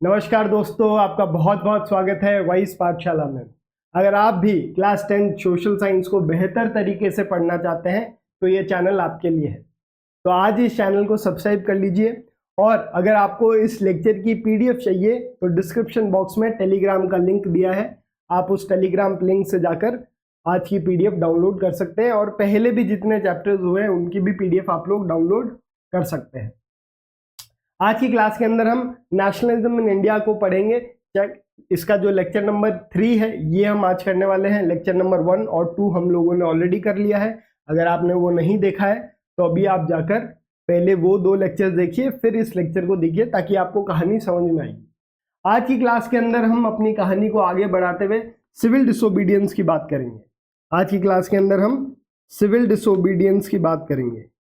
नमस्कार दोस्तों, आपका बहुत बहुत स्वागत है वाइस पाठशाला में। अगर आप भी क्लास 10 सोशल साइंस को बेहतर तरीके से पढ़ना चाहते हैं तो ये चैनल आपके लिए है। तो आज इस चैनल को सब्सक्राइब कर लीजिए और अगर आपको इस लेक्चर की पीडीएफ चाहिए तो डिस्क्रिप्शन बॉक्स में टेलीग्राम का लिंक दिया है। आप उस टेलीग्राम लिंक से जाकर आज की पीडीएफ डाउनलोड कर सकते हैं और पहले भी जितने चैप्टर्स हुए हैं उनकी भी पीडीएफ आप लोग डाउनलोड कर सकते हैं। आज की क्लास के अंदर हम नेशनलिज्म इन इंडिया को पढ़ेंगे। इसका जो लेक्चर नंबर 3 है ये हम आज करने वाले हैं। लेक्चर नंबर 1 और 2 हम लोगों ने ऑलरेडी कर लिया है। अगर आपने वो नहीं देखा है तो अभी आप जाकर पहले वो 2 लेक्चर्स देखिए, फिर इस लेक्चर को देखिए ताकि आपको कहानी समझ में आएगी। आज की क्लास के अंदर हम अपनी कहानी को आगे बढ़ाते हुए सिविल डिसोबीडियंस की बात करेंगे। आज की क्लास के अंदर हम सिविल डिसोबीडियंस की बात करेंगे।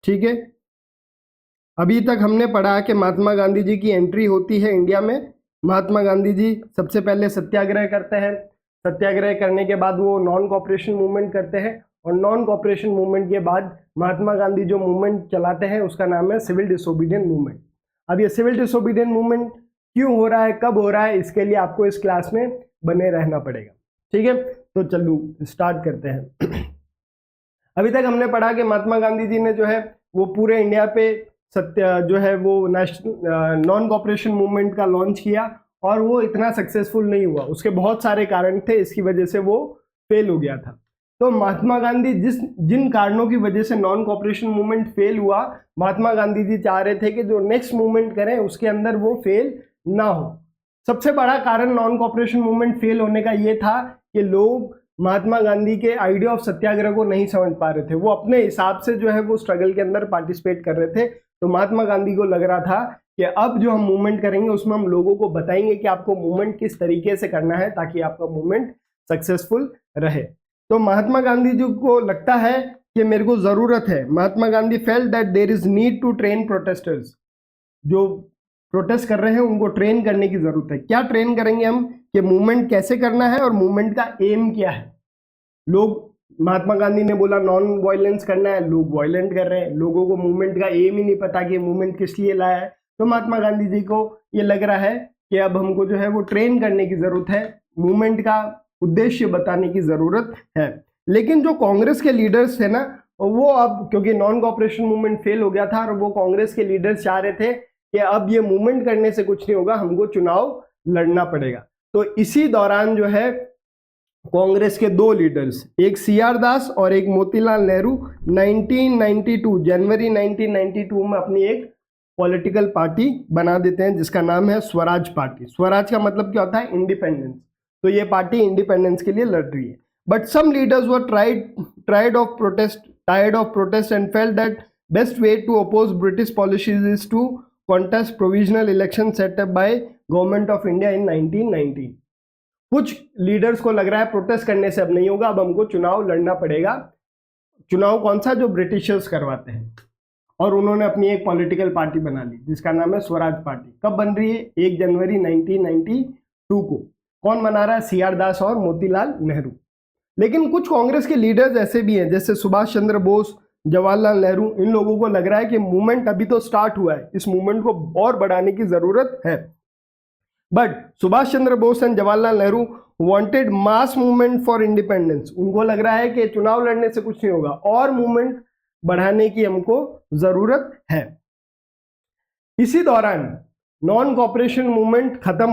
ठीक है, अभी तक हमने पढ़ा कि महात्मा गांधी जी की एंट्री होती है इंडिया में। महात्मा गांधी जी सबसे पहले सत्याग्रह करते हैं। सत्याग्रह करने के बाद वो नॉन कॉपरेशन मूवमेंट करते हैं और नॉन कॉपरेशन मूवमेंट के बाद महात्मा गांधी जो मूवमेंट चलाते हैं उसका नाम है सिविल डिसोबीडियंट मूवमेंट। अब ये सिविल डिसोबीडियंट मूवमेंट क्यों हो रहा है, कब हो रहा है, इसके लिए आपको इस क्लास में बने रहना पड़ेगा। ठीक है, तो चलो स्टार्ट करते हैं। अभी तक हमने पढ़ा कि महात्मा गांधी जी ने जो है वो पूरे इंडिया पे जो है वो नेशनल नॉन कॉपरेशन मूवमेंट का लॉन्च किया और वो इतना सक्सेसफुल नहीं हुआ। उसके बहुत सारे कारण थे, इसकी वजह से वो फेल हो गया था। तो महात्मा गांधी जिन कारणों की वजह से नॉन कॉपरेशन मूवमेंट फेल हुआ, महात्मा गांधी जी चाह रहे थे कि जो नेक्स्ट मूवमेंट करें उसके अंदर वो फेल ना हो। सबसे बड़ा कारण नॉन कॉपरेशन मूवमेंट फेल होने का ये था कि लोग महात्मा गांधी के आइडिया ऑफ सत्याग्रह को नहीं समझ पा रहे थे। वो अपने हिसाब से जो है वो स्ट्रगल के अंदर पार्टिसिपेट कर रहे थे। तो महात्मा गांधी को लग रहा था कि अब जो हम मूवमेंट करेंगे उसमें हम लोगों को बताएंगे कि आपको मूवमेंट किस तरीके से करना है ताकि आपका मूवमेंट सक्सेसफुल रहे। तो महात्मा गांधी जी को लगता है कि मेरे को जरूरत है, Mahatma Gandhi felt that there is need to train protesters. जो प्रोटेस्ट कर रहे हैं उनको ट्रेन करने की जरूरत है। क्या ट्रेन करेंगे हम कि मूवमेंट कैसे करना है और मूवमेंट का एम क्या है। लोग, महात्मा गांधी ने बोला नॉन वायलेंस करना है, लोग वायलेंट कर रहे हैं। लोगों को मूवमेंट का एम ही नहीं पता कि मूवमेंट किस लिए लाया है। तो महात्मा गांधी जी को ये लग रहा है कि अब हमको जो है वो ट्रेन करने की जरूरत है, मूवमेंट का उद्देश्य बताने की जरूरत है। लेकिन जो कांग्रेस के लीडर्स थे ना, वो अब क्योंकि नॉन कॉपरेशन मूवमेंट फेल हो गया था और वो कांग्रेस के लीडर्स चाह रहे थे कि अब ये मूवमेंट करने से कुछ नहीं होगा, हमको चुनाव लड़ना पड़ेगा। तो इसी दौरान जो है कांग्रेस के 2 लीडर्स, एक सीआर दास और एक मोतीलाल नेहरू, 1992 जनवरी 1992 में अपनी एक पॉलिटिकल पार्टी बना देते हैं जिसका नाम है स्वराज पार्टी। स्वराज का मतलब क्या होता है? इंडिपेंडेंस। तो ये पार्टी इंडिपेंडेंस के लिए लड़ रही है। But some leaders were tired of protest and felt that best way to oppose British policies is to contest provisional election set up by government of India in 1919। कुछ leaders को लग रहा है प्रोटेस्ट करने से अब नहीं होगा, अब हमको चुनाव लड़ना पड़ेगा। चुनाव कौन सा? जो ब्रिटिशर्स करवाते हैं। और उन्होंने अपनी एक पॉलिटिकल पार्टी बना ली जिसका नाम है स्वराज पार्टी। कब बन रही है? 1 जनवरी 1992 को। कौन बना रहा है? सीआर दास और मोतीलाल नेहरू। लेकिन कुछ कांग्रेस के लीडर्स ऐसे भी हैं जैसे सुभाष चंद्र बोस, जवाहरलाल नेहरू। इन लोगों को लग रहा है कि मूवमेंट अभी तो स्टार्ट हुआ है, इस मूवमेंट को और बढ़ाने की जरूरत है। But Subhash Chandra Bose and Jawaharlal Nehru wanted mass movement for independence. उनको लग रहा है कि चुनाव लड़ने से कुछ नहीं होगा और मूवमेंट बढ़ाने की हमको जरूरत है। इसी दौरान नॉन कॉपरेशन मूवमेंट खत्म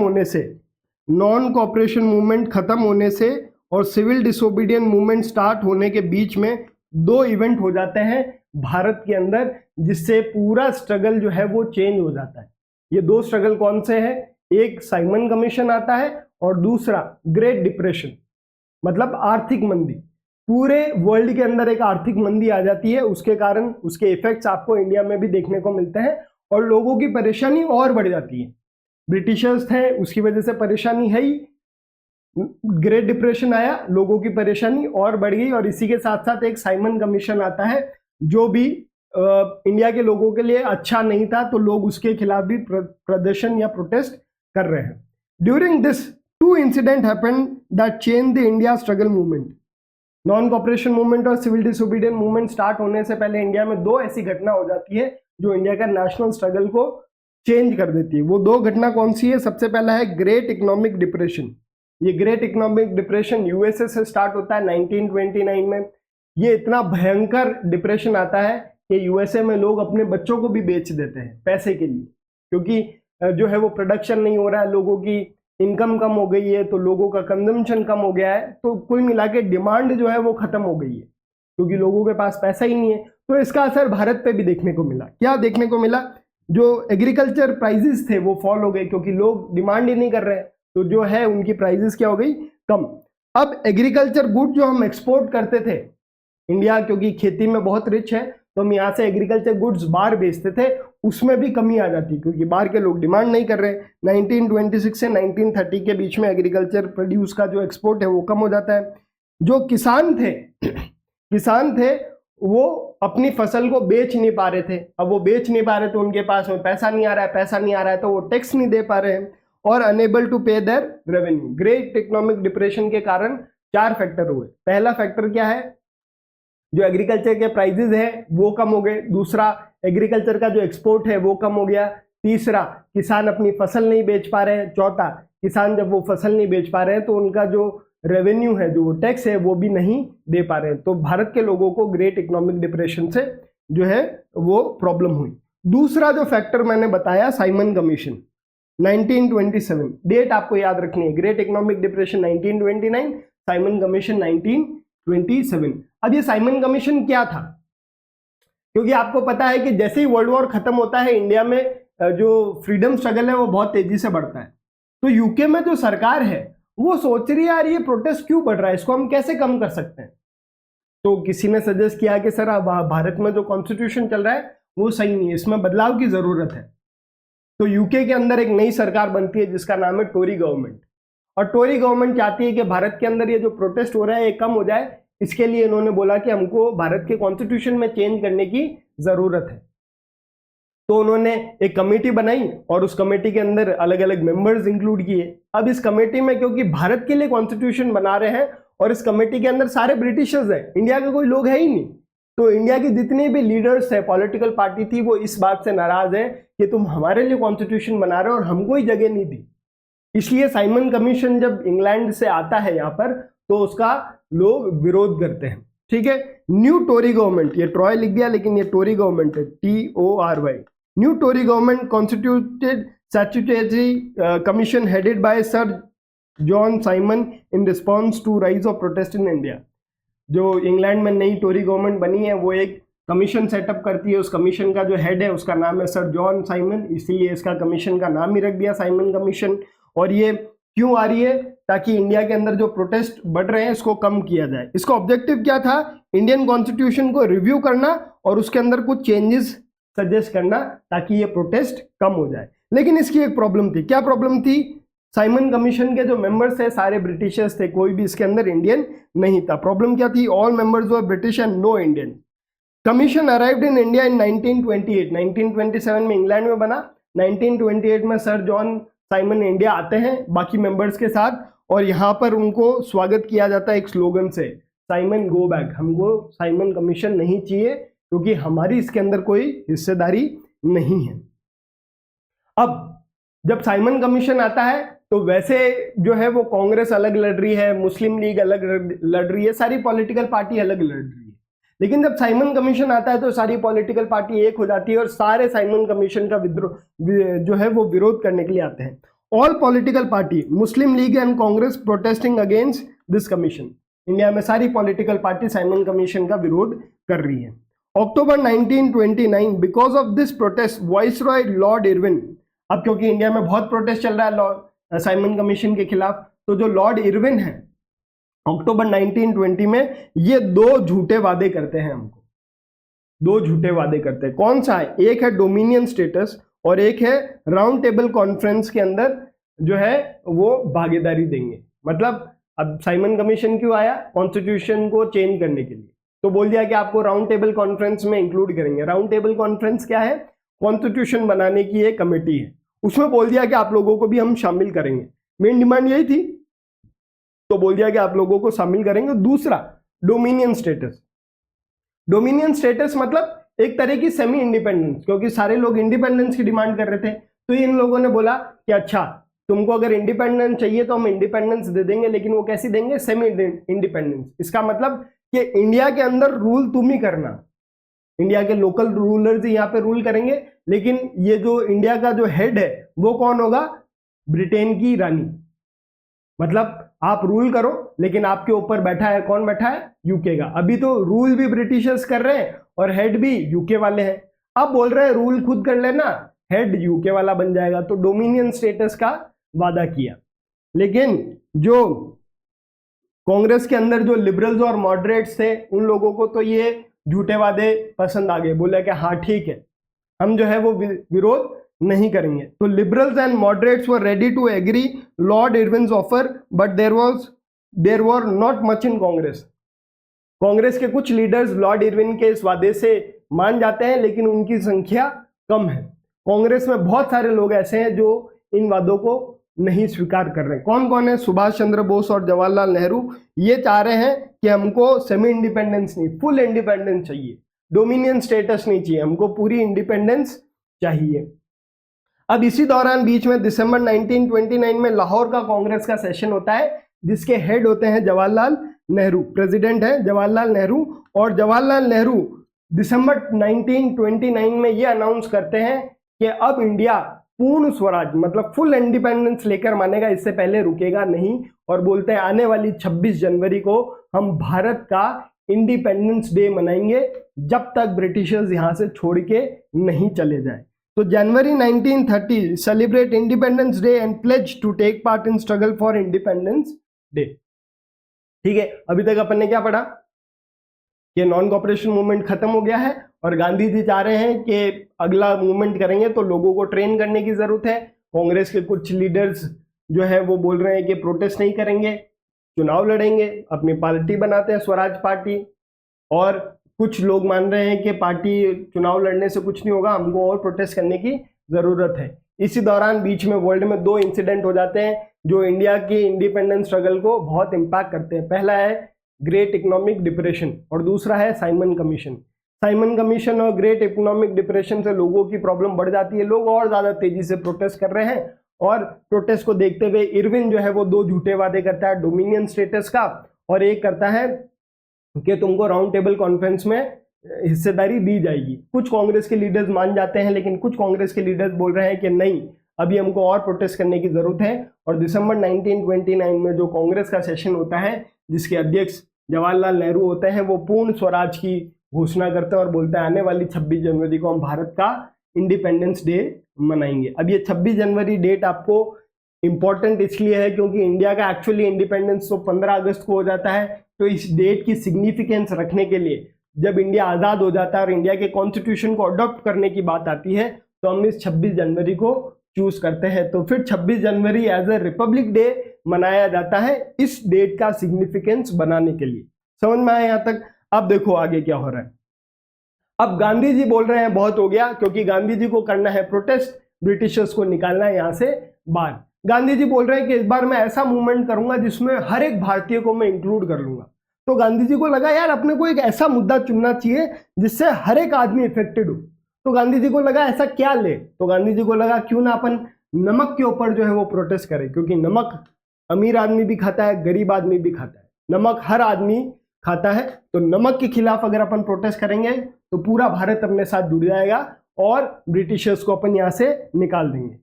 होने से और सिविल डिसोबीडियंट मूवमेंट स्टार्ट होने के बीच में 2 इवेंट हो जाते हैं भारत के अंदर जिससे पूरा स्ट्रगल जो है वो चेंज हो जाता है। ये 2 स्ट्रगल कौन से हैं? एक साइमन कमीशन आता है और दूसरा ग्रेट डिप्रेशन, मतलब आर्थिक मंदी। पूरे वर्ल्ड के अंदर एक आर्थिक मंदी आ जाती है, उसके कारण उसके इफेक्ट्स आपको इंडिया में भी देखने को मिलते हैं और लोगों की परेशानी और बढ़ जाती है। ब्रिटिशर्स थे, उसकी वजह से परेशानी है ही। ग्रेट डिप्रेशन आया, लोगों की परेशानी और बढ़ गई और इसी के साथ साथ एक साइमन कमीशन आता है जो भी इंडिया के लोगों के लिए अच्छा नहीं था, तो लोग उसके खिलाफ भी प्रदर्शन या प्रोटेस्ट कर रहे हैं। During this 2 incident happened that change the India struggle movement. Non cooperation movement और सिविल डिसोबीडियंट मूवमेंट स्टार्ट होने से पहले इंडिया में दो ऐसी घटना हो जाती है जो इंडिया का नेशनल स्ट्रगल को चेंज कर देती है। वो दो घटना कौन सी है? सबसे पहला है ग्रेट इकोनॉमिक डिप्रेशन। ये ग्रेट इकोनॉमिक डिप्रेशन यूएसए से स्टार्ट होता है 1929 में। ये इतना भयंकर डिप्रेशन आता है कि यूएसए में लोग अपने बच्चों को भी बेच देते हैं पैसे के लिए, क्योंकि जो है वो प्रोडक्शन नहीं हो रहा है, लोगों की इनकम कम हो गई है, तो लोगों का कंजम्पशन कम हो गया है, तो कुल मिला के डिमांड जो है वो खत्म हो गई है क्योंकि लोगों के पास पैसा ही नहीं है। तो इसका असर भारत पे भी देखने को मिला। क्या देखने को मिला? जो एग्रीकल्चर प्राइजेस थे वो फॉल हो गए क्योंकि लोग डिमांड ही नहीं कर रहे हैं, तो जो है उनकी प्राइजेस क्या हो गई? कम। अब एग्रीकल्चर गुड जो हम एक्सपोर्ट करते थे, इंडिया क्योंकि खेती में बहुत रिच है तो हम यहाँ से एग्रीकल्चर गुड्स बाहर बेचते थे, उसमें भी कमी आ जाती क्योंकि बाहर के लोग डिमांड नहीं कर रहे। 1926 से 1930 के बीच में एग्रीकल्चर प्रोड्यूस का जो एक्सपोर्ट है वो कम हो जाता है। जो किसान थे वो अपनी फसल को बेच नहीं पा रहे थे। अब वो बेच नहीं पा रहे तो उनके पास में पैसा नहीं आ रहा है तो वो टैक्स नहीं दे पा रहे हैं और unable to pay their revenue. Great economic depression के कारण 4 फैक्टर हुए। पहला फैक्टर क्या है? जो एग्रीकल्चर के प्राइजेस है वो कम हो गए। दूसरा, एग्रीकल्चर का जो एक्सपोर्ट है वो कम हो गया। तीसरा, किसान अपनी फसल नहीं बेच पा रहे हैं। चौथा, किसान जब वो फसल नहीं बेच पा रहे हैं तो उनका जो रेवेन्यू है, जो टैक्स है, वो भी नहीं दे पा रहे हैं। तो भारत के लोगों को ग्रेट इकोनॉमिक डिप्रेशन से जो है वो प्रॉब्लम हुई। दूसरा जो फैक्टर मैंने बताया, साइमन कमीशन 1927, डेट आपको याद रखनी है। Great economic depression 1929, Simon commission 1927। अब ये साइमन कमीशन क्या था? क्योंकि आपको पता है कि जैसे ही वर्ल्ड वॉर खत्म होता है इंडिया में जो फ्रीडम स्ट्रगल है वो बहुत तेजी से बढ़ता है। तो यूके में जो सरकार है वो सोच रही है यार ये प्रोटेस्ट क्यों बढ़ रहा है, इसको हम कैसे कम कर सकते हैं। तो किसी ने सजेस्ट किया कि सर भारत में जो कॉन्स्टिट्यूशन चल रहा है वो सही नहीं है, इसमें बदलाव की जरूरत है। तो यूके के अंदर एक नई सरकार बनती है जिसका नाम है टोरी गवर्नमेंट। और टोरी गवर्नमेंट चाहती है कि भारत के अंदर ये जो प्रोटेस्ट हो रहा है ये कम हो जाए। इसके लिए इन्होंने बोला कि हमको भारत के कॉन्स्टिट्यूशन में चेंज करने की जरूरत है। तो उन्होंने एक कमेटी बनाई और उस कमेटी के अंदर अलग अलग मेंबर्स इंक्लूड किए। अब इस कमेटी में, क्योंकि भारत के लिए कॉन्स्टिट्यूशन बना रहे हैं और इस कमेटी के अंदर सारे ब्रिटिशर्स हैं, इंडिया के कोई लोग है ही नहीं, तो इंडिया की जितनी भी लीडर्स है, पॉलिटिकल पार्टी थी, वो इस बात से नाराज है कि तुम हमारे लिए कॉन्स्टिट्यूशन बना रहे हो और हमको ही जगह नहीं दी। इसलिए साइमन कमीशन जब इंग्लैंड से आता है यहाँ पर तो उसका लोग विरोध करते हैं। ठीक है। न्यू टोरी गवर्नमेंट, ये ट्रॉय लिख दिया लेकिन ये टोरी गवर्नमेंट है, TORY। New Tory government constituted statutory commission headed by sir John Simon in response to rise of protest in India. जो इंग्लैंड में नई टोरी गवर्नमेंट बनी है वो एक कमीशन सेटअप करती है। उस कमीशन का जो हेड है उसका नाम है सर जॉन साइमन, इसीलिए इसका कमीशन का नाम ही रख दिया साइमन कमीशन। और ये क्यों आ रही है? ताकि इंडिया के अंदर जो प्रोटेस्ट बढ़ रहे हैं इसको कम किया जाए। इसका ऑब्जेक्टिव क्या था? इंडियन कॉन्स्टिट्यूशन को रिव्यू करना और उसके अंदर कुछ चेंजेस सजेस्ट करना ताकि ये प्रोटेस्ट कम हो जाए। लेकिन इसकी एक प्रॉब्लम थी। क्या प्रॉब्लम थी? साइमन कमीशन के जो मेंबर्स थे सारे ब्रिटिशर्स थे, कोई भी इसके अंदर इंडियन नहीं था। प्रॉब्लम क्या थी? All members were British and no Indian. Commission arrived in India in 1928। 1927 में इंग्लैंड में बना, 1928 में सर जॉन साइमन इंडिया आते हैं बाकी मेंबर्स के साथ और यहाँ पर उनको स्वागत किया जाता है एक स्लोगन से, साइमन गो बैक। हमको साइमन कमीशन नहीं चाहिए क्योंकि हमारी इसके अंदर कोई हिस्सेदारी नहीं है। अब जब साइमन कमीशन आता है तो वैसे जो है वो कांग्रेस अलग लड़ रही है, मुस्लिम लीग अलग लड़ रही है, सारी पॉलिटिकल पार्टी अलग लड़ रही है। लेकिन जब साइमन कमीशन आता है तो सारी पॉलिटिकल पार्टी एक हो जाती है और सारे साइमन कमीशन का विद्रोह जो है वो विरोध करने के लिए आते हैं। All political party, Muslim league and Congress protesting against this commission. India में सारी पॉलिटिकल पार्टी साइमन कमीशन का विरोध कर रही है। अक्टूबर 1929, because of this protest viceroy Lord Irwin, अब क्योंकि इंडिया में बहुत प्रोटेस्ट चल रहा है साइमन कमीशन के खिलाफ, तो जो लॉर्ड इरविन है अक्टूबर 1920 में ये 2 झूठे वादे करते हैं हमको। 2 झूठे वादे करते हैं। कौन सा है? एक है डोमिनियन स्टेटस और एक है राउंड टेबल कॉन्फ्रेंस के अंदर जो है वो भागीदारी देंगे। मतलब अब साइमन कमीशन क्यों आया? कॉन्स्टिट्यूशन को चेंज करने के लिए। तो बोल दिया कि आपको राउंड टेबल कॉन्फ्रेंस में इंक्लूड करेंगे। राउंड टेबल कॉन्फ्रेंस क्या है? कॉन्स्टिट्यूशन बनाने की एक कमेटी है, उसमें बोल दिया कि आप लोगों को भी हम शामिल करेंगे। मेन डिमांड यही थी, तो बोल दिया कि आप लोगों को शामिल करेंगे। दूसरा, डोमिनियन स्टेटस। डोमिनियन स्टेटस मतलब एक तरह की सेमी इंडिपेंडेंस, क्योंकि सारे लोग इंडिपेंडेंस की डिमांड कर रहे थे। तो इन लोगों ने बोला कि अच्छा तुमको अगर इंडिपेंडेंस चाहिए तो हम इंडिपेंडेंस दे देंगे, लेकिन वो कैसी देंगे? Semi independence. इसका मतलब कि इंडिया के अंदर रूल तुम ही करना, इंडिया के लोकल रूलर्स ही यहाँ पे रूल करेंगे, लेकिन ये जो इंडिया का जो हेड है वो कौन होगा? ब्रिटेन की रानी। मतलब आप रूल करो, लेकिन आपके ऊपर बैठा है कौन? बैठा है यूके का। अभी तो रूल भी ब्रिटिशर्स कर रहे हैं और हेड भी यूके वाले हैं। अब बोल रहे हैं रूल खुद कर लेना, हेड यूके वाला बन जाएगा। तो डोमिनियन स्टेटस का वादा किया। लेकिन जो कांग्रेस के अंदर जो लिबरल्स और मॉडरेट्स थे, उन लोगों को तो ये झूठे वादे पसंद आ गए। बोले कि हाँ ठीक है, हम जो है वो विरोध नहीं करेंगे। तो liberals and moderates were ready to agree Lord Irwin's offer, but there were not much in Congress. Congress के कुछ लीडर्स लॉर्ड इरविन के इस वादे से मान जाते हैं, लेकिन उनकी संख्या कम है। कांग्रेस में बहुत सारे लोग ऐसे हैं जो इन वादों को नहीं स्वीकार कर रहे। कौन कौन है? सुभाष चंद्र बोस और जवाहरलाल नेहरू। ये चाह रहे हैं कि हमको सेमी इंडिपेंडेंस नहीं, फुल इंडिपेंडेंस चाहिए, डोमिनियन स्टेटस नहीं चाहिए, हमको पूरी इंडिपेंडेंस चाहिए। अब इसी दौरान बीच में दिसंबर 1929 में लाहौर का कांग्रेस का सेशन होता है, जिसके हेड होते हैं जवाहरलाल नेहरू, प्रेसिडेंट है जवाहरलाल नेहरू। और जवाहरलाल नेहरू दिसंबर 1929 में ये अनाउंस करते हैं कि अब इंडिया पूर्ण स्वराज मतलब फुल इंडिपेंडेंस लेकर मानेगा, इससे पहले रुकेगा नहीं। और बोलते हैं आने वाली 26 जनवरी को हम भारत का इंडिपेंडेंस डे मनाएंगे, जब तक ब्रिटिशर्स यहां से छोड़ के नहीं चले जाए। तो जनवरी 1930 celebrate independence day and pledge to take part in struggle for independence day. ठीक है, अभी तक अपन ने क्या पढ़ा कि नॉन कॉपरेशन मूवमेंट खत्म हो गया है और गांधी जी चाह रहे हैं कि अगला मूवमेंट करेंगे तो लोगों को ट्रेन करने की जरूरत है। कांग्रेस के कुछ लीडर्स जो है वो बोल रहे हैं कि प्रोटेस्ट नहीं करेंगे, चुनाव लड़ेंगे, अपनी पार्टी बनाते हैं स्वराज पार्टी। और कुछ लोग मान रहे हैं कि पार्टी चुनाव लड़ने से कुछ नहीं होगा, हमको और प्रोटेस्ट करने की जरूरत है। इसी दौरान बीच में वर्ल्ड में 2 इंसिडेंट हो जाते हैं जो इंडिया की इंडिपेंडेंस स्ट्रगल को बहुत इंपैक्ट करते हैं। पहला है ग्रेट इकोनॉमिक डिप्रेशन और दूसरा है साइमन कमीशन। साइमन कमीशन और ग्रेट इकोनॉमिक डिप्रेशन से लोगों की प्रॉब्लम बढ़ जाती है, लोग और ज्यादा तेजी से प्रोटेस्ट कर रहे हैं। और प्रोटेस्ट को देखते हुए इरविन जो है वो 2 झूठे वादे करता है, डोमिनियन स्टेटस का और एक करता है कि तुमको राउंड टेबल कॉन्फ्रेंस में हिस्सेदारी दी जाएगी। कुछ कांग्रेस के लीडर्स मान जाते हैं, लेकिन कुछ कांग्रेस के लीडर्स बोल रहे हैं कि नहीं, अभी हमको और प्रोटेस्ट करने की जरूरत है। और दिसंबर 1929 में जो कांग्रेस का सेशन होता है, जिसके अध्यक्ष जवाहरलाल नेहरू होते हैं, वो पूर्ण स्वराज की घोषणा करते हैं और बोलते हैं आने वाली 26 जनवरी को हम भारत का इंडिपेंडेंस डे मनाएंगे। अब ये 26 जनवरी डेट आपको इंपॉर्टेंट इसलिए है क्योंकि इंडिया का एक्चुअली इंडिपेंडेंस तो 15 अगस्त को हो जाता है। तो इस डेट की सिग्निफिकेंस रखने के लिए जब इंडिया आज़ाद हो जाता है और इंडिया के कॉन्स्टिट्यूशन को अडॉप्ट करने की बात आती है, तो हम इस 26 जनवरी को चूज करते हैं। तो फिर 26 जनवरी एज ए रिपब्लिक डे मनाया जाता है इस डेट का सिग्निफिकेंस बनाने के लिए। समझ में आया यहाँ तक? अब देखो आगे क्या हो रहा है। अब गांधी जी बोल रहे हैं बहुत हो गया, क्योंकि गांधी जी को करना है प्रोटेस्ट, ब्रिटिशर्स को निकालना है यहाँ से बाहर। गांधी जी बोल रहे हैं कि इस बार मैं ऐसा मूवमेंट करूंगा जिसमें हर एक भारतीय को मैं इंक्लूड कर लूंगा। तो गांधी जी को लगा यार अपने को एक ऐसा मुद्दा चुनना चाहिए जिससे हर एक आदमी इफेक्टेड हो। तो गांधी जी को लगा ऐसा क्या ले, तो गांधी जी को लगा क्यों ना अपन नमक के ऊपर जो है वो प्रोटेस्ट करें, क्योंकि नमक अमीर आदमी भी खाता है, गरीब आदमी भी खाता है, नमक हर आदमी खाता है। तो नमक के खिलाफ अगर अपन प्रोटेस्ट करेंगे तो पूरा भारत अपने साथ जुड़ जाएगा और ब्रिटिशर्स को अपन यहाँ से निकाल देंगे।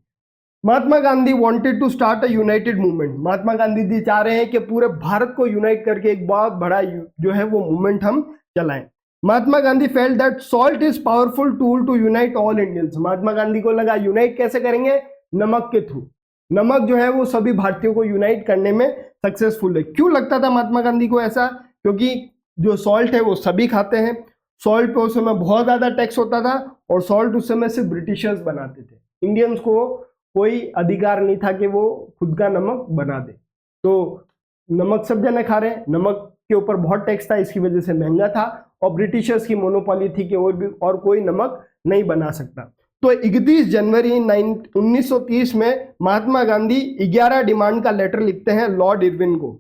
Mahatma Gandhi wanted to start a united movement. Mahatma Gandhi ji चाह रहे हैं कि पूरे भारत को यूनाइट करके एक बहुत बड़ा जो है वो मूवमेंट हम चलाएं। Mahatma Gandhi felt that salt is powerful tool to unite all Indians. Mahatma Gandhi को लगा यूनाइट कैसे करेंगे? नमक के थ्रू। नमक जो है वो सभी भारतीयों को यूनाइट करने में सक्सेसफुल है। क्यों लगता था महात्मा गांधी को ऐसा? क्योंकि जो सॉल्ट है वो सभी खाते हैं, सॉल्ट पे उस समय बहुत ज्यादा टैक्स होता था और सॉल्ट उस समय सिर्फ ब्रिटिशर्स बनाते थे, इंडियंस को कोई अधिकार नहीं था कि वो खुद का नमक बना दे। तो नमक सब जने खा रहे हैं, नमक के ऊपर बहुत टैक्स था, इसकी वजह से महंगा था और ब्रिटिशर्स की मोनोपोली थी कि और कोई नमक नहीं बना सकता। तो 31 जनवरी 1930 में महात्मा गांधी 11 डिमांड का लेटर लिखते हैं लॉर्ड इरविन को।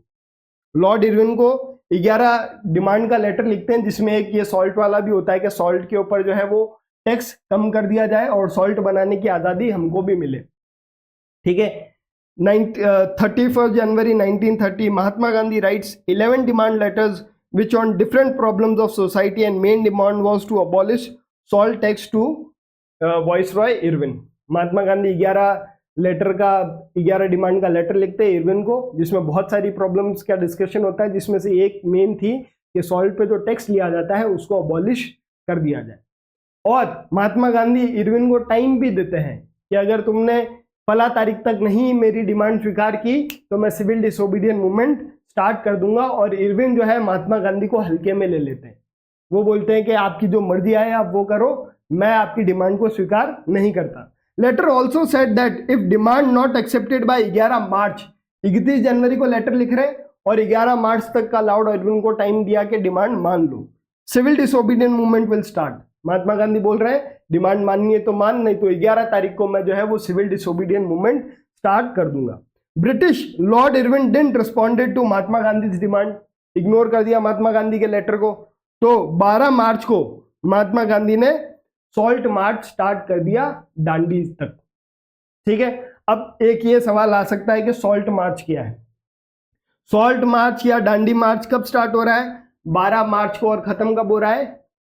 लॉर्ड इरविन को 11 डिमांड का लेटर लिखते हैं, जिसमें एक ये सॉल्ट वाला भी होता है कि सॉल्ट के ऊपर जो है वो टैक्स कम कर दिया जाए और सॉल्ट बनाने की आज़ादी हमको भी मिले। ठीक है। 31 January 1930 Mahatma Gandhi writes 11 demand letters which on different problems of society and main demand was to abolish salt tax to Viceroy Irwin। Mahatma Gandhi 11 demand का लेटर लिखते हैं इरविन को, जिसमें बहुत सारी प्रॉब्लम्स का डिस्कशन होता है, जिसमें से एक मेन थी कि सॉल्ट पे जो टैक्स लिया जाता है उसको अबॉलिश कर दिया जाए। और महात्मा गांधी इरविन को टाइम भी देते हैं कि अगर तुमने फला तारीख तक नहीं मेरी डिमांड स्वीकार की तो मैं सिविल डिसोबीडियंट मूवमेंट स्टार्ट कर दूंगा। और इरविन जो है महात्मा गांधी को हल्के में ले लेते हैं। वो बोलते हैं कि आपकी जो मर्जी आए आप वो करो, मैं आपकी डिमांड को स्वीकार नहीं करता। Letter also said that if demand not accepted by 11 March, 31 जनवरी को लेटर लिख रहे और 11 मार्च तक का लॉर्ड इरविन को टाइम दिया कि डिमांड मान लो, civil disobedient movement will start. Mahatma Gandhi बोल रहे हैं डिमांड माननी है तो मान, नहीं तो 11 तारीख को मैं जो है वो सिविल डिसोबीडियंट मूवमेंट स्टार्ट कर दूंगा। British Lord Irwin didn't responded to Mahatma Gandhi demand, ignore कर दिया महात्मा गांधी के लेटर को। तो 12 मार्च को महात्मा गांधी ने सॉल्ट मार्च स्टार्ट कर दिया दांडी तक। ठीक है। अब एक ये सवाल आ सकता है कि सॉल्ट मार्च क्या है। सॉल्ट मार्च या दांडी मार्च कब स्टार्ट हो रहा है? 12 मार्च को, और खत्म कब हो रहा है?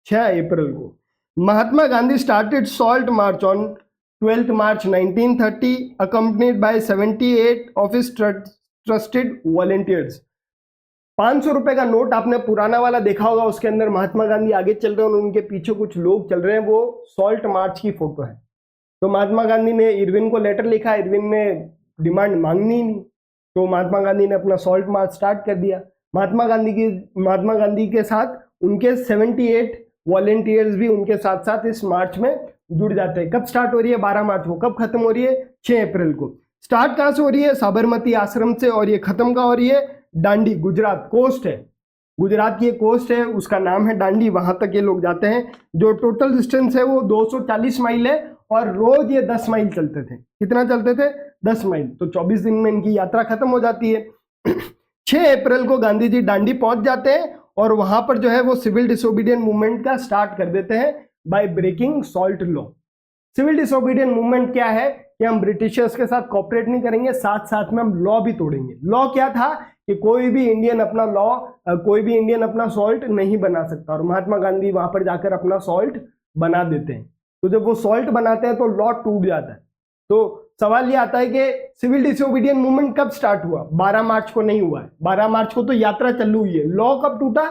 6 अप्रैल को। Mahatma Gandhi started salt march on 12 March 1930 accompanied by 78 of his trusted volunteers। 500 रुपए का नोट आपने पुराना वाला देखा होगा, उसके अंदर महात्मा गांधी आगे चल रहे हैं और उनके पीछे कुछ लोग चल रहे हैं, वो सॉल्ट मार्च की फोटो है। तो महात्मा गांधी ने इरविन को लेटर लिखा, इरविन ने डिमांड मांगनी नहीं, तो महात्मा गांधी ने अपना सॉल्ट मार्च स्टार्ट कर दिया। महात्मा गांधी के साथ उनके 78 वॉलेंटियर्स भी उनके साथ साथ इस मार्च में जुड़ जाते हैं। कब स्टार्ट हो रही है? 12 मार्च को। कब खत्म हो रही है? 6 अप्रैल को। स्टार्ट कहां से हो रही है? साबरमती आश्रम से। और ये खत्म कहां हो रही है? दांडी, गुजरात कोस्ट है, गुजरात की एक कोस्ट है, उसका नाम है दांडी, वहां तक ये लोग जाते हैं। जो टोटल डिस्टेंस है वो 240 माइल है और रोज ये 10 माइल चलते थे। कितना चलते थे? 10 माइल। तो 24 दिन में इनकी यात्रा खत्म हो जाती है। 6 अप्रैल को गांधी जी दांडी पहुंच जाते हैं और वहां पर जो है वो सिविल डिसोबीडियंट मूवमेंट का स्टार्ट कर देते हैं by breaking salt law. Civil disobedient movement क्या है कि हम ब्रिटिशर्स के साथ कॉपरेट नहीं करेंगे, साथ साथ में हम लॉ भी तोड़ेंगे। लॉ क्या था कि कोई भी इंडियन अपना सॉल्ट नहीं बना सकता, और महात्मा गांधी वहां पर जाकर अपना सॉल्ट बना देते हैं। तो जब वो सॉल्ट बनाते हैं तो लॉ टूट जाता है। तो सवाल ये आता है कि सिविल डिसोबीडियंट मूवमेंट कब स्टार्ट हुआ? 12 मार्च को नहीं हुआ है, 12 मार्च को तो यात्रा चालू हुई है। लॉ कब टूटा?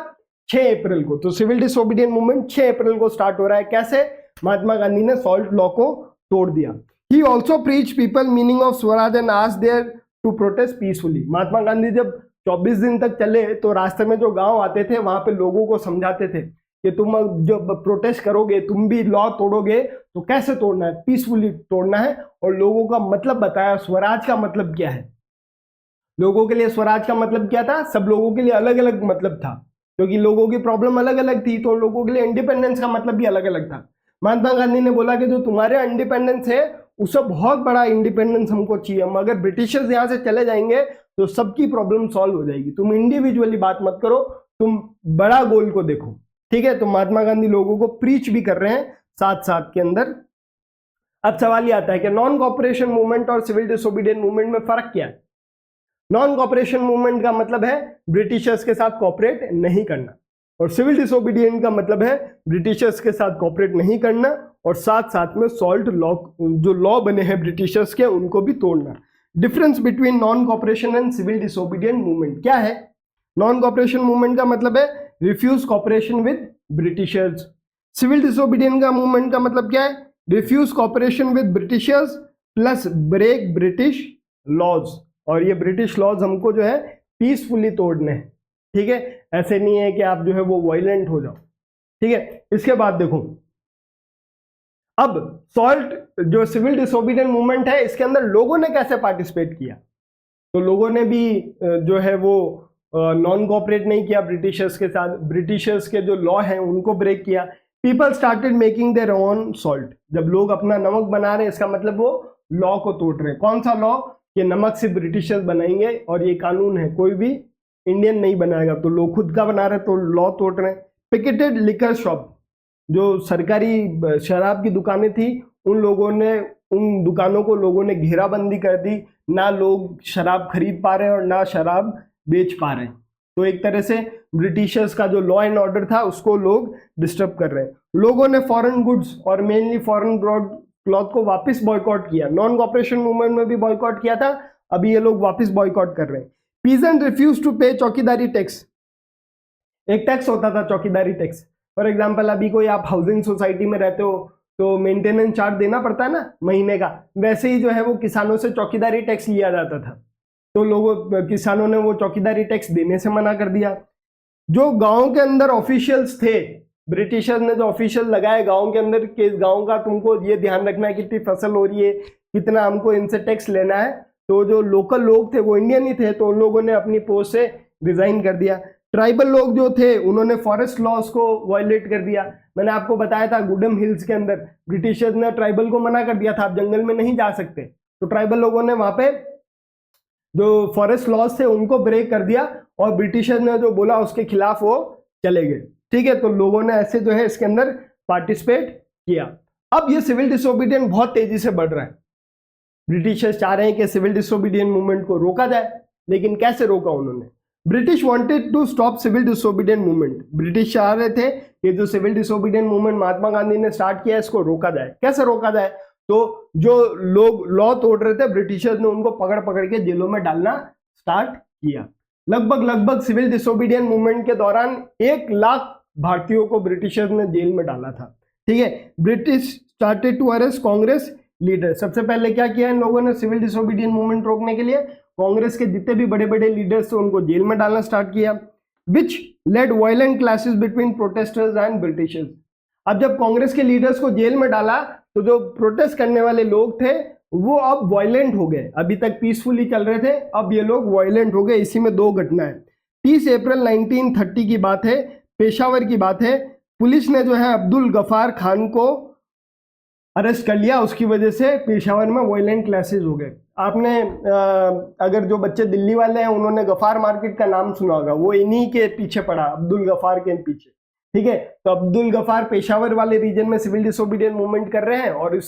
6 अप्रैल को। तो सिविल डिसोबीडियंट मूवमेंट 6 अप्रैल को स्टार्ट हो रहा है। कैसे? महात्मा गांधी ने सॉल्ट लॉ को तोड़ दिया। He also preach people meaning of swaraj and asked there to protest peacefully. Mahatma Gandhi जब 24 दिन तक चले तो रास्ते में जो गांव आते थे वहां पे लोगों को समझाते थे कि तुम जब प्रोटेस्ट करोगे, तुम भी लॉ तोड़ोगे तो कैसे तोड़ना है? पीसफुली तोड़ना है। और लोगों का मतलब बताया, स्वराज का मतलब क्या है। लोगों के लिए स्वराज का मतलब क्या था? सब लोगों के लिए अलग अलग मतलब था, क्योंकि लोगों की प्रॉब्लम अलग अलग थी, तो लोगों के लिए इंडिपेंडेंस का मतलब भी अलग अलग था। महात्मा गांधी ने बोला कि जो तुम्हारे इंडिपेंडेंस है उससे बहुत बड़ा इंडिपेंडेंस हमको चाहिए। हम अगर ब्रिटिशर्स यहाँ से चले जाएंगे तो सबकी प्रॉब्लम सॉल्व हो जाएगी। तुम इंडिविजुअली बात मत करो, तुम बड़ा गोल को देखो। ठीक है। तो महात्मा गांधी लोगों को प्रीच भी कर रहे हैं साथ साथ के अंदर। अब सवाल ये आता है कि नॉन कॉपरेशन मूवमेंट और सिविल डिसोबीडियंट मूवमेंट में फर्क क्या है? नॉन कॉपरेशन मूवमेंट का मतलब है ब्रिटिशर्स के साथ कॉपरेट नहीं करना, और सिविल डिसोबीडियंट का मतलब है ब्रिटिशर्स के साथ कॉपरेट नहीं करना और साथ साथ में सॉल्ट लॉ, जो लॉ बने हैं ब्रिटिशर्स के, उनको भी तोड़ना। Difference between non cooperation and civil disobedient movement क्या है? नॉन कॉपरेशन मूवमेंट का मतलब है refuse cooperation with Britishers. Civil disobedient का मूवमेंट का मतलब क्या है? Refuse cooperation with Britishers plus break British laws. और ये ब्रिटिश लॉज हमको जो है पीसफुली तोड़ने हैं। ठीक है। ऐसे नहीं है कि आप जो है वो वायलेंट हो जाओ। ठीक है। इसके बाद देखो, अब सॉल्ट जो सिविल डिसोबीडियंट मूवमेंट है इसके अंदर लोगों ने कैसे पार्टिसिपेट किया? तो लोगों ने भी जो है वो नॉन कोऑपरेट नहीं किया ब्रिटिशर्स के साथ, ब्रिटिशर्स के जो लॉ हैं उनको ब्रेक किया। People started making their own salt. जब लोग अपना नमक बना रहे हैं इसका मतलब वो लॉ को तोड़ रहे हैं। कौन सा लॉ? ये नमक से ब्रिटिशर्स बनाएंगे और ये कानून है, कोई भी इंडियन नहीं बनाएगा, तो लोग खुद का बना रहे तो लॉ तोड़ रहे हैं। पिकेटेड लिकर शॉप, जो सरकारी शराब की दुकानें थी उन दुकानों को लोगों ने घेराबंदी कर दी, ना लोग शराब खरीद पा रहे और ना शराब बेच पा रहे। तो एक तरह से ब्रिटिशर्स का जो लॉ एंड ऑर्डर था उसको लोग डिस्टर्ब कर रहे हैं। लोगों ने फॉरेन गुड्स और मेनली फॉरेन ब्रॉड क्लॉथ को वापस बॉयकॉट किया। नॉन कॉपरेशन मूवमेंट में भी बॉयकॉट किया था, अभी ये लोग वापस बॉयकॉट कर रहे हैं। पीजेंट रिफ्यूज टू पे चौकीदारी टैक्स, एक टैक्स होता था चौकीदारी टैक्स। फॉर एग्जाम्पल अभी कोई आप हाउसिंग सोसाइटी में रहते हो तो मेंटेनेंस चार्ज देना पड़ता है ना महीने का, वैसे ही जो है वो किसानों से चौकीदारी टैक्स लिया जाता था। तो किसानों ने वो चौकीदारी टैक्स देने से मना कर दिया। जो गांव के अंदर ऑफिशियल्स थे, ब्रिटिशर्स ने जो ऑफिशियल लगाए गांव के अंदर कि इस गांव का तुमको ये ध्यान रखना है कितनी फसल हो रही है, कितना हमको इनसे टैक्स लेना है, तो जो लोकल लोग थे वो इंडियन ही थे, तो उन लोगों ने अपनी पोस्ट से रिजाइन कर दिया। ट्राइबल लोग जो थे उन्होंने फॉरेस्ट लॉज को वायलेट कर दिया। मैंने आपको बताया था गुडम हिल्स के अंदर ब्रिटिशर्स ने ट्राइबल को मना कर दिया था, आप जंगल में नहीं जा सकते, तो ट्राइबल लोगों ने वहां पे जो फॉरेस्ट लॉज थे उनको ब्रेक कर दिया और ब्रिटिशर्स ने जो बोला उसके खिलाफ वो चले गए। ठीक है, तो लोगों ने ऐसे जो है इसके अंदर पार्टिसिपेट किया। अब ये सिविल डिसोबीडियंट बहुत तेजी से बढ़ रहा है। ब्रिटिशर्स चाह रहे हैं कि सिविल डिसोबीडियंट मूवमेंट को रोका जाए, लेकिन कैसे रोका उन्होंने? British wanted to stop civil disobedient movement. British चाह रहे थे कि जो civil disobedient movement Mahatma Gandhi ने स्टार्ट किया इसको रोका जाए। कैसे रोका जाए? तो जो लोग लॉ तोड़ रहे थे ब्रिटिशर्स ने उनको पकड़ पकड़ के जेलों में डालना स्टार्ट किया। लगभग सिविल डिसोबीडियंट मूवमेंट के दौरान 1 लाख भारतीयों को ब्रिटिशर्स ने जेल में डाला था। ठीक है, British started to arrest Congress leader. सबसे पहले क्या किया इन लोगों ने सिविल डिसोबीडियंट मूवमेंट रोकने के लिए? कांग्रेस के जितने भी बड़े बड़े लीडर्स थे उनको जेल में डालना स्टार्ट किया। विच lead violent clashes between protesters and Britishers. अब जब कांग्रेस के लीडर्स को जेल में डाला तो जो प्रोटेस्ट करने वाले लोग थे वो अब वायलेंट हो गए। अभी तक पीसफुली चल रहे थे, अब ये लोग वायलेंट हो गए। इसी में 2 घटनाएं। 30 अप्रैल 1930 की बात है, पेशावर की बात है। पुलिस ने जो है अब्दुल गफार खान को अरेस्ट कर लिया, उसकी वजह से पेशावर में वायलेंट क्लैशेस हो गए। आपने अगर जो बच्चे दिल्ली वाले हैं उन्होंने गफार मार्केट का नाम सुना होगा, वो इन्हीं के पीछे पड़ा, अब्दुल गफार के पीछे। ठीक है, तो अब्दुल गफार पेशावर वाले रीजन में सिविल डिसोबीडियंट मूवमेंट कर रहे हैं और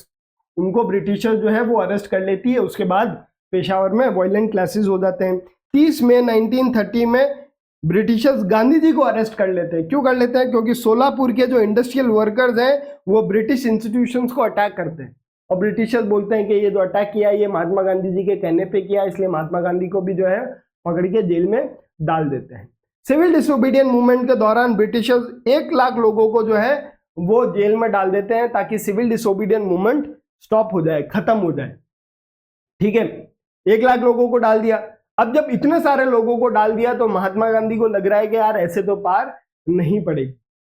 उनको ब्रिटिशर जो है वो अरेस्ट कर लेती है। उसके बाद पेशावर में वायलेंट क्लैशेस हो जाते हैं। 30 मई 1930 में ब्रिटिशर्स गांधी जी को अरेस्ट कर लेते हैं। क्यों कर लेते हैं? क्योंकि सोलापुर के जो इंडस्ट्रियल वर्कर्स हैं वो ब्रिटिश इंस्टीट्यूशंस को अटैक करते हैं और ब्रिटिशर्स बोलते हैं कि ये जो अटैक किया ये महात्मा गांधी जी के कहने पे किया, इसलिए महात्मा गांधी को भी जो है पकड़ के जेल में डाल देते हैं। सिविल डिसोबीडियंट मूवमेंट के दौरान ब्रिटिशर्स 1 लाख लोगों को जो है वो जेल में डाल देते हैं ताकि सिविल डिसोबीडियंट मूवमेंट स्टॉप हो जाए, खत्म हो जाए। ठीक है, 1 लाख लोगों को डाल दिया। अब जब इतने सारे लोगों को डाल दिया तो महात्मा गांधी को लग रहा है कि यार ऐसे तो पार नहीं पड़ेगी।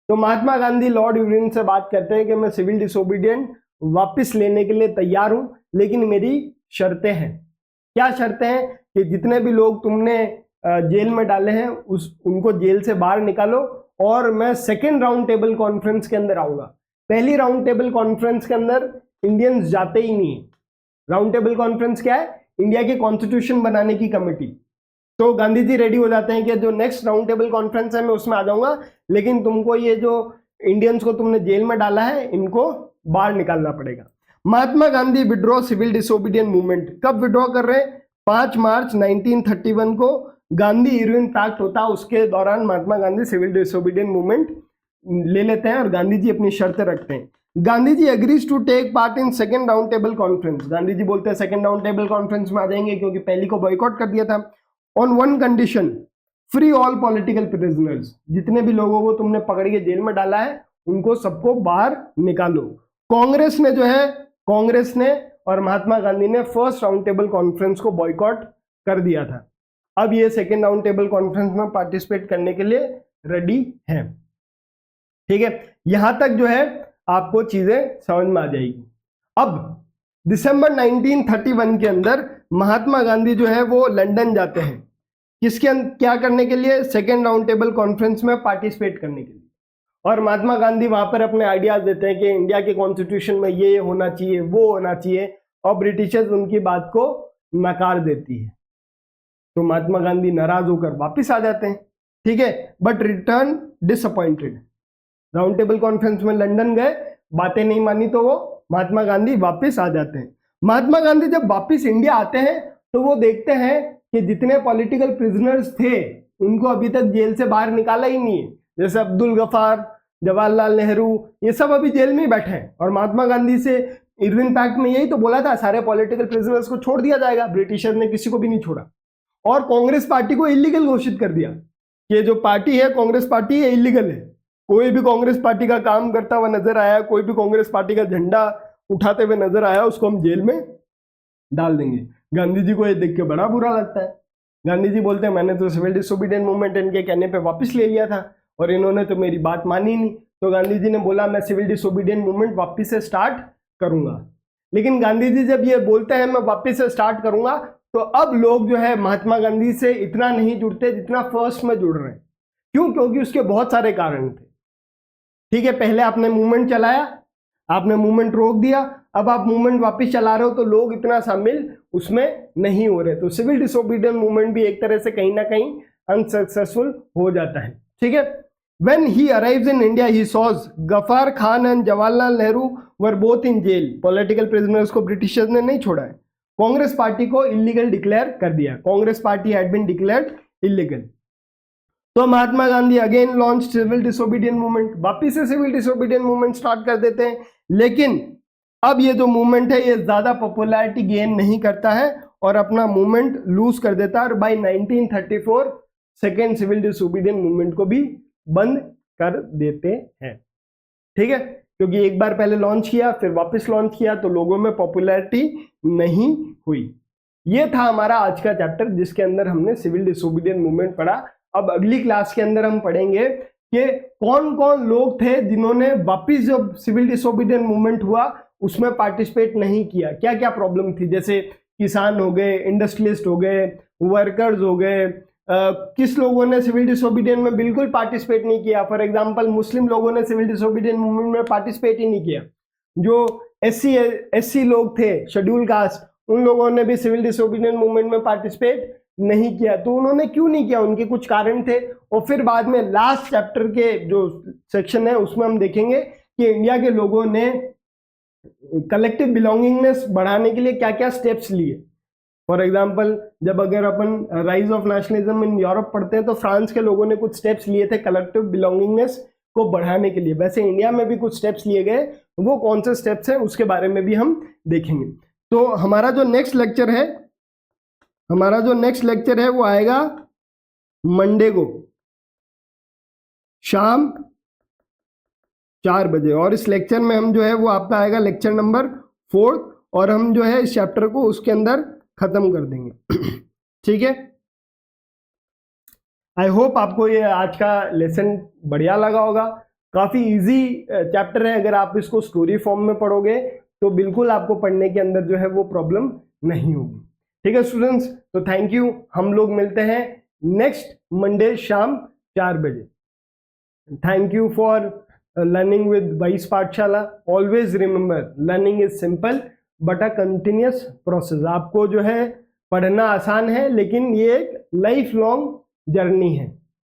तो महात्मा गांधी लॉर्ड इरविन से बात करते हैं कि मैं सिविल डिसोबीडियंट वापस लेने के लिए तैयार हूं, लेकिन मेरी शर्तें हैं। क्या शर्तें हैं? कि जितने भी लोग तुमने जेल में डाले हैं उनको जेल से बाहर निकालो और मैं सेकेंड राउंड टेबल कॉन्फ्रेंस के अंदर आऊंगा। पहली राउंड टेबल कॉन्फ्रेंस के अंदर इंडियंस जाते ही नहीं है। राउंड टेबल कॉन्फ्रेंस क्या है? इंडिया के कॉन्स्टिट्यूशन बनाने की कमेटी। तो गांधी जी रेडी हो जाते हैं कि जो नेक्स्ट राउंड टेबल कॉन्फ्रेंस है मैं उसमें आ जाऊंगा, लेकिन तुमको ये जो इंडियंस को तुमने जेल में डाला है इनको बाहर निकालना पड़ेगा। Mahatma Gandhi withdraw civil disobedient movement. कब विड्रॉ कर रहे हैं? 5 मार्च 1931 को गांधी इरविन पैक्ट होता है, उसके दौरान Mahatma Gandhi civil disobedient movement ले लेते हैं और गांधी जी अपनी शर्तें रखते हैं। Gandhi ji agrees to take part in second round table conference. Gandhi ji बोलते हैं सेकेंड राउंड टेबल कॉन्फ्रेंस में आ जाएंगे क्योंकि पहली को बॉयकॉट कर दिया था। On one condition, free all political prisoners. जितने भी लोगों को तुमने पकड़ के जेल में डाला है उनको सबको बाहर निकालो। कांग्रेस ने जो है कांग्रेस ने और महात्मा गांधी ने फर्स्ट राउंड टेबल कॉन्फ्रेंस को बॉयकॉट कर दिया था। अब ये सेकेंड राउंड टेबल कॉन्फ्रेंस में पार्टिसिपेट करने के लिए रेडी है। ठीक है, यहां तक जो है आपको चीजें समझ में आ जाएगी। अब दिसंबर 1931 के अंदर महात्मा गांधी जो है वो लंदन जाते हैं। किसके क्या करने के लिए? सेकेंड राउंड टेबल कॉन्फ्रेंस में पार्टिसिपेट करने के लिए। और महात्मा गांधी वहां पर अपने आइडियाज देते हैं कि इंडिया के कॉन्स्टिट्यूशन में ये होना चाहिए, वो होना चाहिए, और ब्रिटिशर्स उनकी बात को नकार देती है। तो महात्मा गांधी नाराज होकर वापिस आ जाते हैं, ठीक है, but return disappointed. Round table conference में लंदन गए, बातें नहीं मानी तो वो महात्मा गांधी वापिस आ जाते हैं। महात्मा गांधी जब वापिस इंडिया आते हैं तो वो देखते हैं कि जितने पॉलिटिकल प्रिजनर्स थे उनको अभी तक जेल से बाहर निकाला ही नहीं है, जैसे अब्दुल गफार, जवाहरलाल नेहरू, ये सब अभी जेल में ही बैठे हैं। और महात्मा गांधी से इरविन पैक्ट ने यही तो बोला था, सारे पॉलिटिकल प्रिजनर्स को छोड़ दिया जाएगा, ब्रिटिशर्स ने किसी को भी नहीं छोड़ा। और कांग्रेस पार्टी को इलीगल घोषित कर दिया कि जो पार्टी है कांग्रेस पार्टी है इलीगल है। कोई भी कांग्रेस पार्टी का काम करता हुआ नजर आया, कोई भी कांग्रेस पार्टी का झंडा उठाते हुए नजर आया, उसको हम जेल में डाल देंगे। गांधी जी को ये देख के बड़ा बुरा लगता है। गांधी जी बोलते हैं मैंने तो सिविल डिसोबीडियंट मूवमेंट इनके कहने पे वापस ले लिया था और इन्होंने तो मेरी बात मानी नहीं। तो गांधी जी ने बोला मैं सिविल डिसोबीडियंट मूवमेंट वापस से स्टार्ट करूंगा। लेकिन गांधी जी जब ये बोलते हैं मैं वापस से स्टार्ट करूंगा, तो अब लोग जो है महात्मा गांधी से इतना नहीं जुड़ते जितना फर्स्ट में जुड़ रहे हैं। क्यों? क्योंकि उसके बहुत सारे कारण थे। ठीक है, पहले आपने मूवमेंट चलाया, आपने मूवमेंट रोक दिया, अब आप मूवमेंट वापस चला रहे हो तो लोग इतना शामिल उसमें नहीं हो रहे। तो सिविल डिसोबीडियंट मूवमेंट भी एक तरह से कहीं ना कहीं अनसक्सेसफुल हो जाता है। ठीक है, when he arrives in India he saws Gaffar Khan and Jawaharlal Nehru were both in jail. Political prisoners को ब्रिटिशर्स ने नहीं छोड़ा है, कांग्रेस पार्टी को इलीगल डिक्लेयर कर दिया। Congress party had been declared illegal. तो Mahatma Gandhi again launch civil disobedient movement, वापिस से सिविल डिसोबीडियंट मूवमेंट स्टार्ट कर देते हैं। लेकिन अब ये जो मूवमेंट है ये ज्यादा पॉपुलैरिटी गेन नहीं करता है और अपना मूवमेंट लूज कर देता है। और by 1934 second civil disobedient movement को भी बंद कर देते हैं। ठीक है, क्योंकि एक बार पहले लॉन्च किया फिर वापस लॉन्च किया तो लोगों में पॉपुलैरिटी नहीं हुई। ये था हमारा आज का चैप्टर जिसके अंदर हमने सिविल डिसोबीडियंट मूवमेंट पढ़ा। अब अगली क्लास के अंदर हम पढ़ेंगे कि कौन कौन लोग थे जिन्होंने वापिस जब सिविल डिसोबीडियंट मूवमेंट हुआ उसमें पार्टिसिपेट नहीं किया, क्या क्या प्रॉब्लम थी। जैसे किसान हो गए, इंडस्ट्रियलिस्ट हो गए, वर्कर्स हो गए, किस लोगों ने सिविल डिसोबीडियंट में बिल्कुल पार्टिसिपेट नहीं किया। फॉर एग्जांपल मुस्लिम लोगों ने सिविल डिसोबीडियंट मूवमेंट में पार्टिसिपेट ही नहीं किया। जो एससी लोग थे, शेड्यूल कास्ट, उन लोगों ने भी सिविल डिसोबीडियंट मूवमेंट में पार्टिसिपेट नहीं किया। तो उन्होंने क्यों नहीं किया, उनके कुछ कारण थे। और फिर बाद में लास्ट चैप्टर के जो सेक्शन है उसमें हम देखेंगे कि इंडिया के लोगों ने कलेक्टिव बिलोंगिंगनेस बढ़ाने के लिए क्या क्या स्टेप्स लिए। फॉर एग्जाम्पल जब अगर अपन rise of nationalism in Europe पढ़ते हैं तो फ्रांस के लोगों ने कुछ स्टेप्स लिए थे कलेक्टिव बिलोंगिंगनेस को बढ़ाने के लिए। वैसे इंडिया में भी कुछ स्टेप्स लिए गए, वो कौन से स्टेप्स हैं उसके बारे में भी हम देखेंगे। तो हमारा जो नेक्स्ट लेक्चर है वो आएगा मंडे को शाम 4 बजे। और इस लेक्चर में हम जो है वो आपका आएगा लेक्चर नंबर 4 और हम जो है इस चैप्टर को उसके अंदर खत्म कर देंगे। ठीक है, आई होप आपको ये आज का लेसन बढ़िया लगा होगा। काफी इजी चैप्टर है, अगर आप इसको स्टोरी फॉर्म में पढ़ोगे तो बिल्कुल आपको पढ़ने के अंदर जो है वो प्रॉब्लम नहीं होगी। ठीक है स्टूडेंट्स, तो थैंक यू। हम लोग मिलते हैं नेक्स्ट मंडे शाम 4 बजे। Thank you for learning with Wise पाठशाला। Always remember learning is simple but a continuous process। आपको जो है पढ़ना आसान है लेकिन ये एक लाइफ लॉन्ग जर्नी है।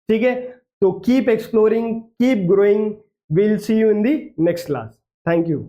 ठीक है, तो keep exploring, keep growing. Will see you in the next class. Thank you.